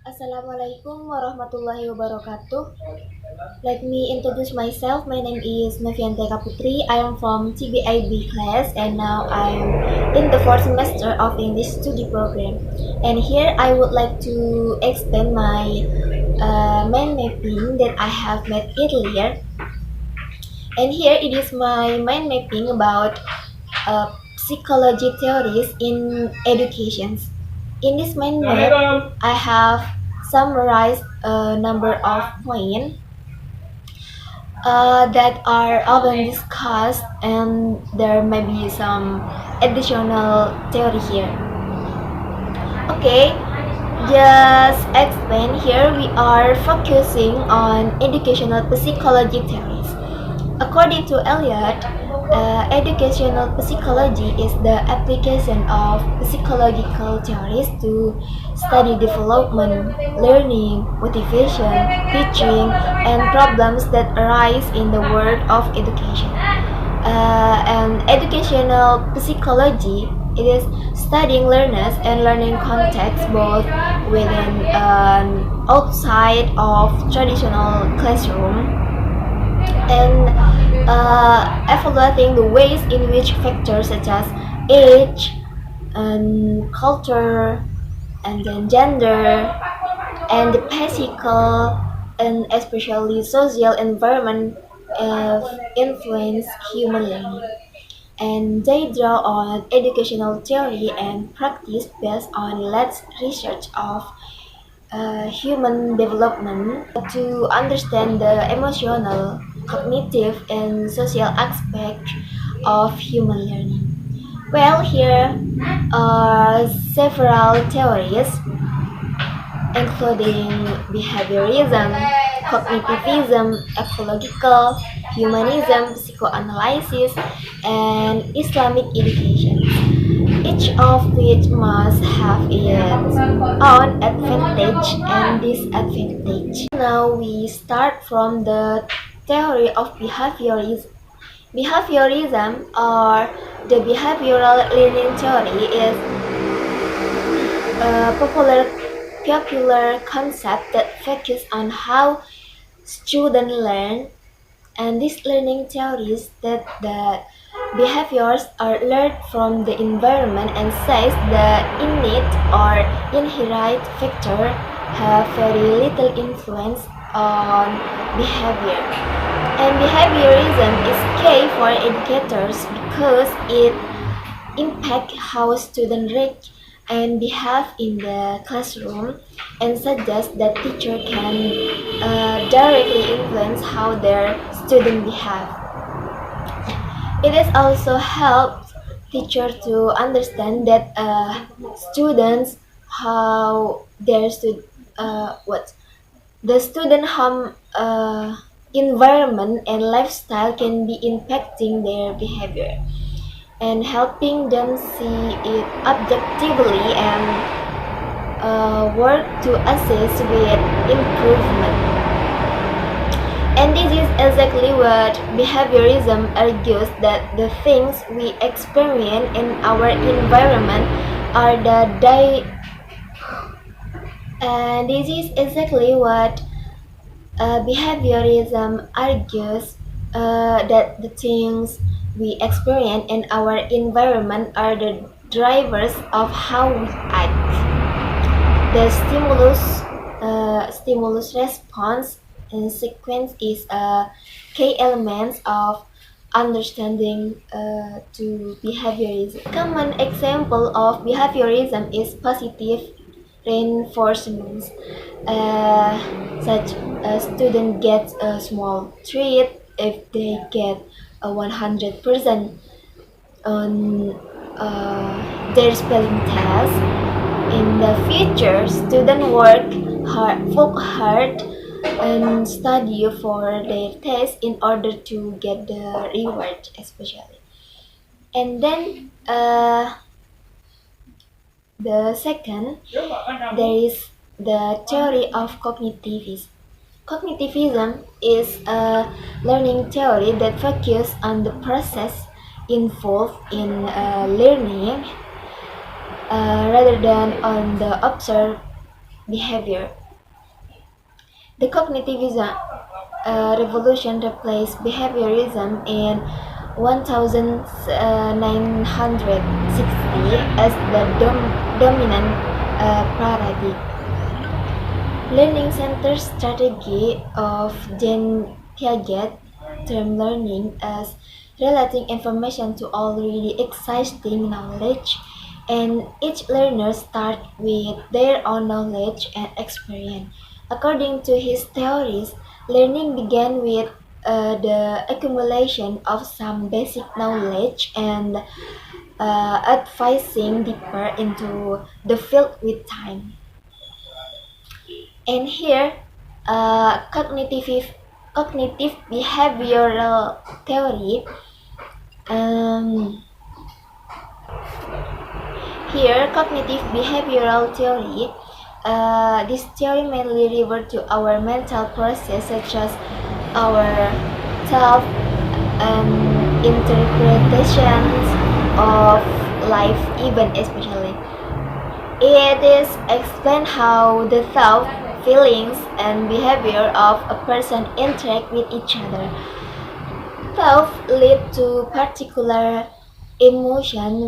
Assalamualaikum warahmatullahi wabarakatuh. Let me introduce myself. My name is Novianteka Putri. I am from TBIB class and now I'm in the fourth semester of English study program. And here I would like to explain my mind mapping that I have made earlier. And here it is my mind mapping about psychology theories in education. In this mind map, I have summarized a number of points that are often discussed, and there may be some additional theory here. Okay, just explain here we are focusing on educational psychology theories. According to Eliot, educational psychology is the application of psychological theories to study development, learning, motivation, teaching, and problems that arise in the world of education. And educational psychology, it is studying learners and learning context both within and outside of traditional classroom, and evaluating the ways in which factors such as age and culture and then gender and the physical and especially social environment influence human learning. And they draw on educational theory and practice based on let's research of human development to understand the emotional, cognitive, and social aspect of human learning. Well, here are several theories, including behaviorism, cognitivism, ecological, humanism, psychoanalysis, and Islamic education, each of which must have its own advantage and disadvantage. Now we start from the theory of behaviorism. Behaviorism, or the behavioral learning theory, is a popular concept that focuses on how students learn, and this learning theory states that behaviors are learned from the environment and says the innate or inherent factor have very little influence on behavior. And behaviorism is key for educators because it impacts how students reach and behave in the classroom, and suggests that teacher can directly influence how their students behave. It has also helped teachers to understand that students how their what the student harm environment and lifestyle can be impacting their behavior, and helping them see it objectively and work to assist with improvement. And this is exactly what behaviorism argues, that the things we experience in our environment are and this is exactly what behaviorism argues, that the things we experience in our environment are the drivers of how we act. The stimulus response and sequence is a key element of understanding to behaviorism. Common example of behaviorism is positive reinforcement. Such a student gets a small treat if they get a 100% on their spelling test. In the future, students work hard and study for their test in order to get the reward, especially. And then the second, there is the theory of cognitivism. Cognitivism is a learning theory that focuses on the process involved in learning rather than on the behavior. The cognitive revolution replaced behaviorism in 1960 as the dominant paradigm. Learning-centered strategy of Jean Piaget termed learning as relating information to already existing knowledge, and each learner starts with their own knowledge and experience. According to his theories, learning began with the accumulation of some basic knowledge and advancing deeper into the field with time. And here, cognitive behavioral theory. Um, Here, cognitive behavioral theory. This theory mainly refers to our mental process, such as our self interpretations of life, even especially. It is explain how the thought, feelings, and behavior of a person interact with each other. Thoughts lead to particular emotion,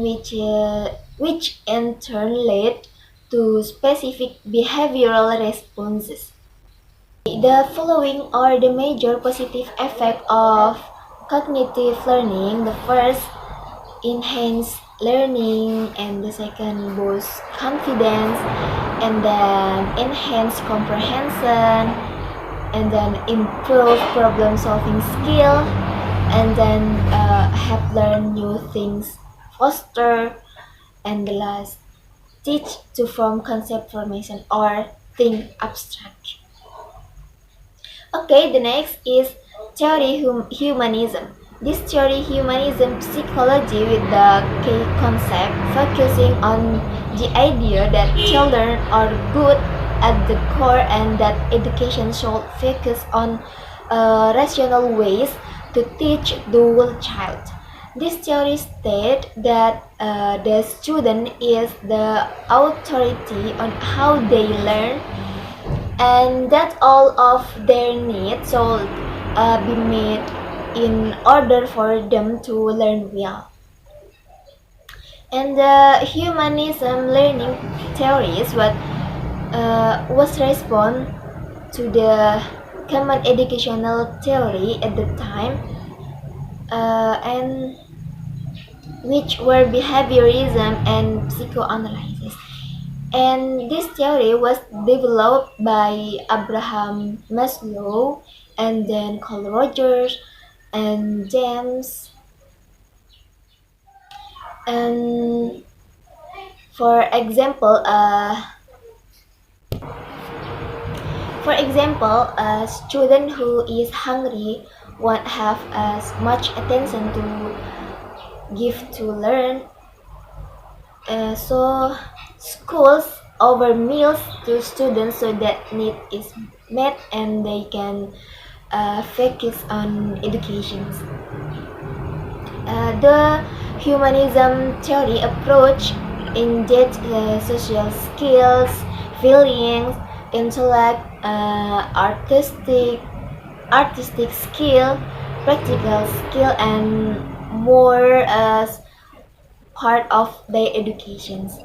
which in turn lead to specific behavioral responses. The following are the major positive effects of cognitive learning. The first, enhance learning, and the second, boost confidence, and then enhance comprehension, and then improve problem solving skill, and then help learn new things faster, and the last, teach to form concept formation or think abstract. Okay, the next is theory humanism. This theory humanism psychology with the key concept focusing on the idea that children are good at the core and that education should focus on rational ways to teach the whole child. This theory states that the student is the authority on how they learn, and that all of their needs should be met in order for them to learn well. And the humanism learning theories was respond to the common educational theory at the time, and which were behaviorism and psychoanalysis. And this theory was developed by Abraham Maslow and then Carl Rogers and James. And for example, a student who is hungry won't have as much attention to give to learn. So schools offer meals to students so that need is met and they can focus on education. The humanism theory approach engage social skills, feelings, intellect, artistic skill, practical skill, and more as part of their educations.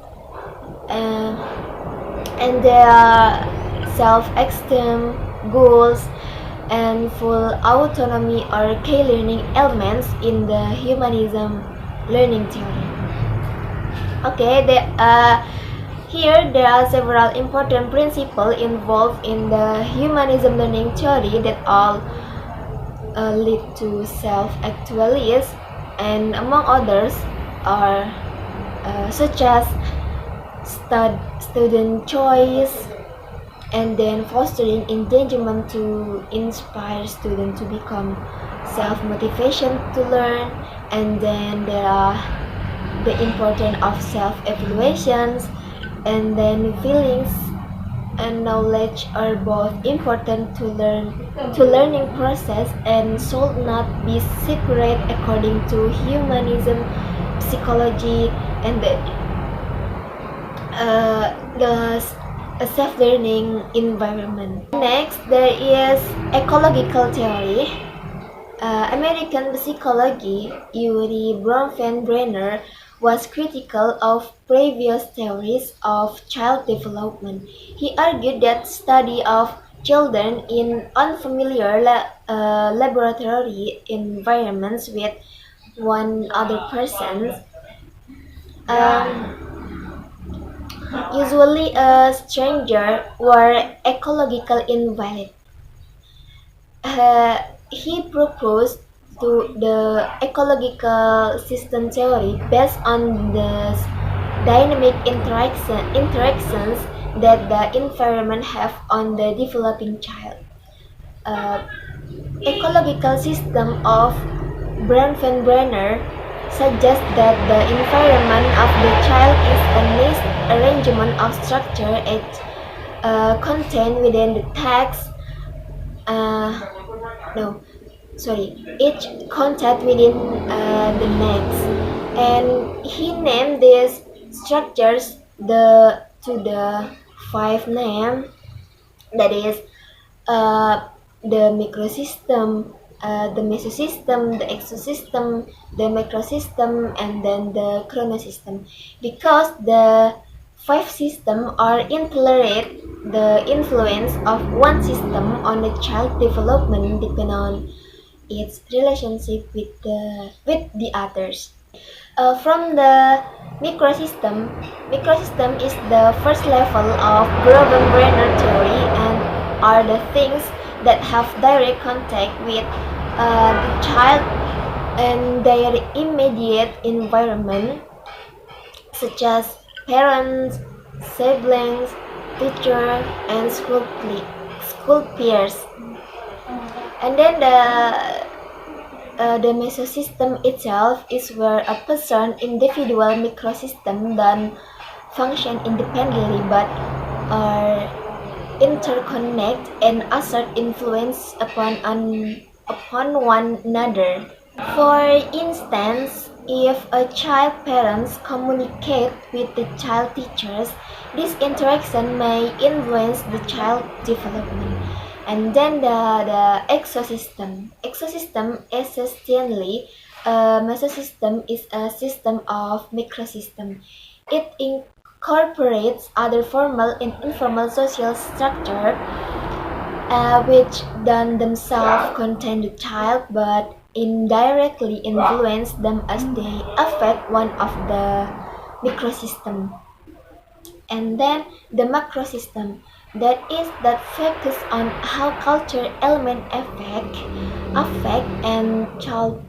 Uh, and their self-esteem, goals, and full autonomy are key learning elements in the humanism learning theory. Okay, here there are several important principles involved in the humanism learning theory that all lead to self-actualization, and among others are such as student choice, and then fostering engagement to inspire students to become self-motivation to learn, and then there are the importance of self-evaluations, and then feelings and knowledge are both important to learning process and should not be separate according to humanism psychology. And the a safe learning environment. Next, there is ecological theory. American psychology Yuri Bronfenbrenner was critical of previous theories of child development. He argued that study of children in unfamiliar laboratory environments with one other person, um, usually a stranger, were ecological invalid. Uh, he proposed to the ecological system theory based on the dynamic interactions that the environment have on the developing child. Uh, ecological system of Bronfenbrenner suggests that the environment of the child is a nice arrangement of structure it contained within the text. No, sorry, each contact within the next, and he named these structures to the five name, that is the microsystem, the mesosystem, the exosystem, the macrosystem, and then the chronosystem. Because the five systems are interrelated, the influence of one system on the child development depends on its relationship with the others. From the microsystem is the first level of Bronfenbrenner theory and are the things that have direct contact with the child and their immediate environment, such as parents, siblings, teachers, and school peers. And then the mesosystem itself is where a person's individual microsystem don't function independently but are interconnect and assert influence upon one another. For instance, if a child parents communicate with the child teachers, this interaction may influence the child development. And then the exosystem. Exosystem essentially, a mesosystem is a system of microsystem. It incorporates other formal and informal social structure which don't themselves contain the child but indirectly influence them as they affect one of the microsystem. And then the macrosystem, that focus on how culture element affect and child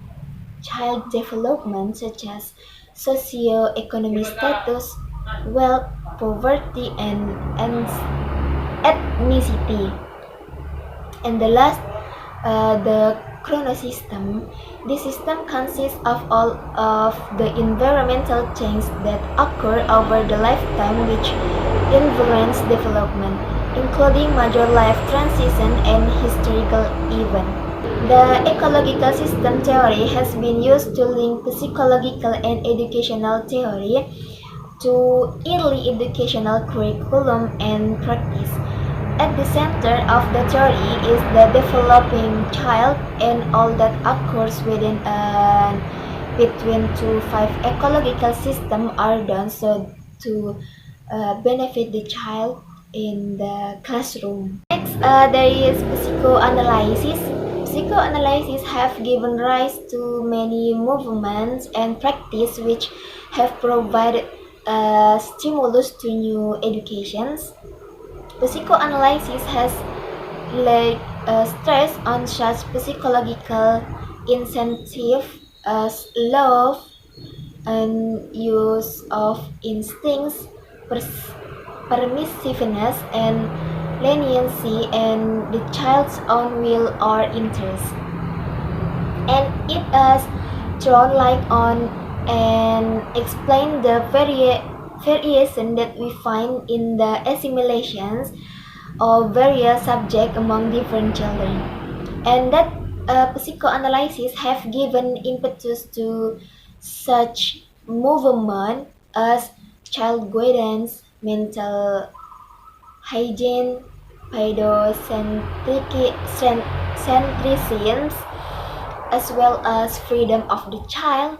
development, such as socio-economic status, wealth, poverty, and ethnicity. And the last, the chronosystem. This system consists of all of the environmental changes that occur over the lifetime which influence development, including major life transition and historical events. The ecological system theory has been used to link psychological and educational theory to early educational curriculum and practice. At the center of the theory is the developing child and all that occurs within and between two five ecological systems are done so to benefit the child in the classroom. Next, there is psychoanalysis. Psychoanalysis have given rise to many movements and practice which have provided stimulus to new educations. The psychoanalysis has laid stress on such psychological incentives as love and use of instincts, permissiveness, and leniency, and the child's own will or interest. And it has thrown light on and explained the variation that we find in the assimilations of various subjects among different children, and that psychoanalysis have given impetus to such movement as child guidance, mental hygiene, centricity, as well as freedom of the child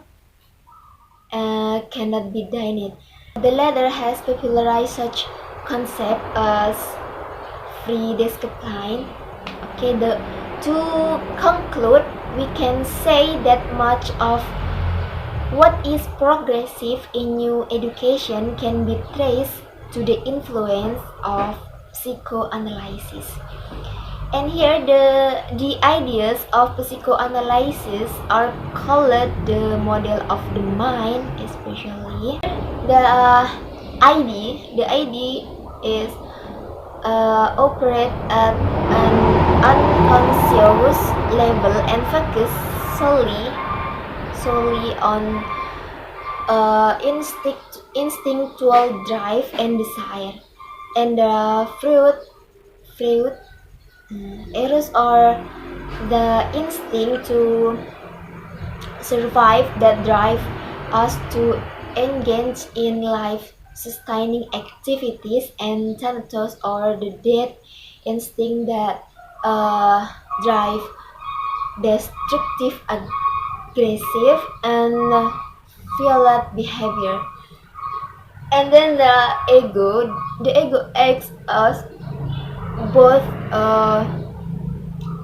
cannot be denied. The latter has popularized such concepts as free discipline. To conclude, we can say that much of what is progressive in new education can be traced to the influence of psychoanalysis. And here the ideas of psychoanalysis are called the model of the mind, especially the ID is operate at an unconscious level and focus solely on instinctual drive and desire, and the fruit eros or the instinct to survive that drive us to engage in life sustaining activities, and thanatos or the death instinct that drive destructive, aggressive, and violent behavior. And then the ego acts as both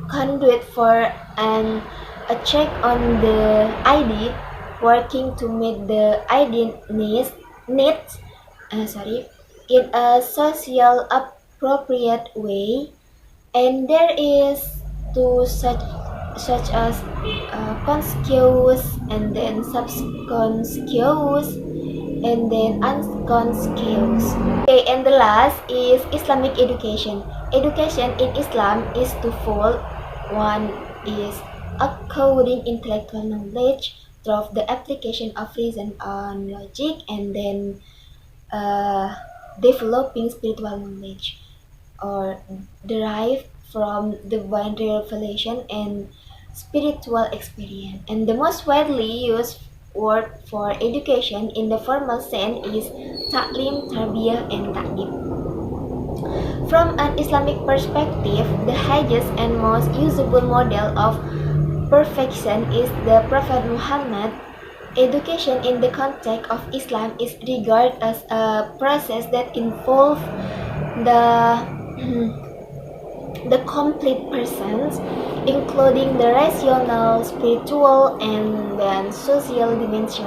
conduit for and a check on the ID, working to meet the ID needs in a social appropriate way, and there is to such as conscious, and then subconscious, and then unconscious. Okay, and the last is Islamic education. Education in Islam is twofold. One is acquiring intellectual knowledge through the application of reason and logic, and then uh, developing spiritual knowledge or derived from divine revelation and spiritual experience. And the most widely used word for education in the formal sense is ta'lim, tarbiyah, and ta'dib. From an Islamic perspective, the highest and most usable model of perfection is the Prophet Muhammad. Education in the context of Islam is regarded as a process that involves the the complete persons, including the rational, spiritual, and then social dimension.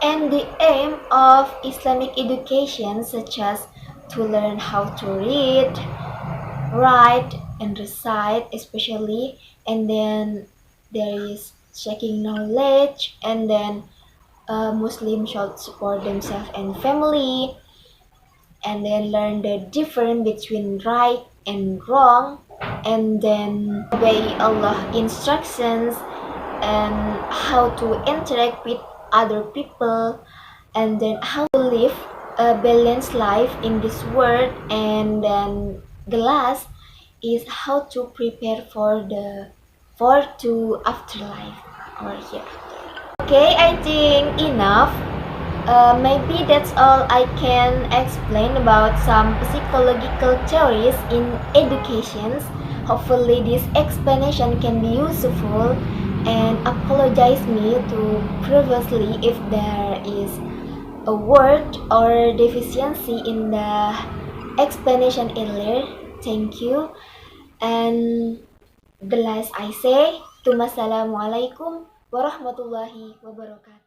And the aim of Islamic education, such as to learn how to read, write, and recite, especially, and then there is checking knowledge, and then Muslims should support themselves and family, and then learn the difference between right and wrong, and then obey Allah instructions, and how to interact with other people, and then how to live a balanced life in this world, and then the last is how to prepare for to afterlife or hereafter. Okay, I think enough. Maybe that's all I can explain about some psychological theories in education. Hopefully this explanation can be useful, and apologize me to previously if there is a word or deficiency in the explanation earlier. Thank you. And the last I say, Assalamualaikum warahmatullahi wabarakatuh.